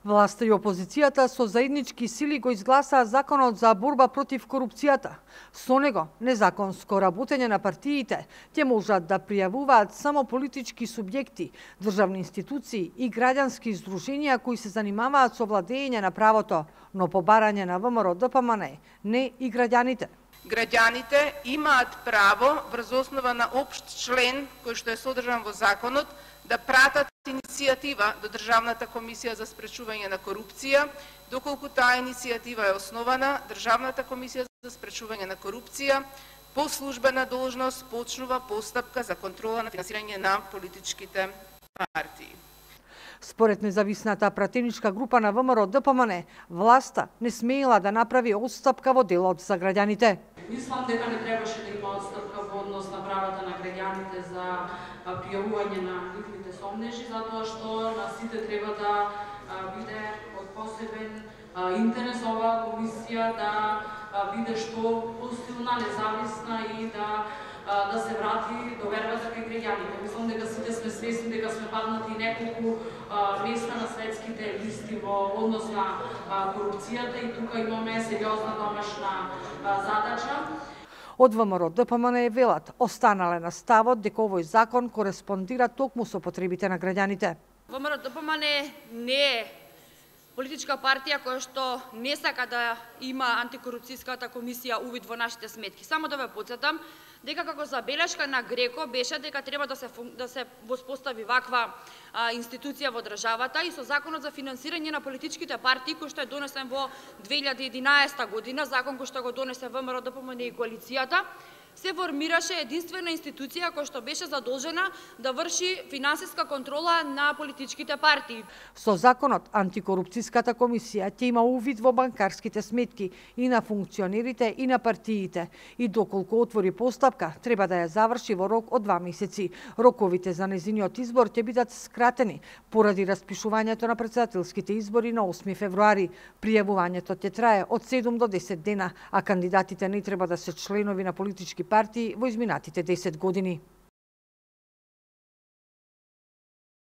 Власта и опозицијата со заеднички сили го изгласаа законот за борба против корупцијата. Со него, незаконско работење на партиите ќе можат да пријавуваат само политички субјекти, државни институции и граѓански здруженија кои се занимаваат со владење на правото, но по барање на ВМРО ДПМН, не и граѓаните. Граѓаните имаат право врз основа на општ член кој што е содржан во законот да пратат иницијатива до Државната комисија за спречување на корупција, доколку таа иницијатива е основана, Државната комисија за спречување на корупција по службена должност почнува постапка за контрола на финансирање на политичките партии. Според независната пратеничка група на ВМРО ДПМН, власта не смеела да направи отстапка во делот за граѓаните. Мислам дека не требаше да има отстапка во однос на правата на граѓаните за пријавување на нивните сомнежи, затоа што на сите треба да биде од посебен интерес оваа комисија да биде што посилна, независна и да се врати довербата кај граѓаните. Мислам дека сите сме свесни дека сме паднати неколку места на светските листи во однос на корупцијата и тука имаме сериозна домашна задача. Од ВМРО ДПМН велат, останале на ставот дека овој закон кореспондира токму со потребите на граѓаните. ВМРО ДПМН не е политичка партија која што не сака да има антикорупцијската комисија увид во нашите сметки. Само да ве потсетам дека како забелешка на Греко беше дека треба да се воспостави ваква институција во државата и со законот за финансирање на политичките партии кој што е донесен во 2011 година, закон кој што го донесе ВМРО ДПМН и коалицијата, се формираше единствена институција која што беше задолжена да врши финансиска контрола на политичките партии. Со законот, антикорупцијската комисија ќе има увид во банкарските сметки и на функционерите и на партиите и доколку отвори постапка, треба да ја заврши во рок од 2 месеци. Роковите за незиниот избор ќе бидат скратени поради распишувањето на претседателските избори на 8 февруари. Пријавувањето ќе трае од 7 до 10 дена, а кандидатите не треба да се членови на политички партии во изминатите 10 години.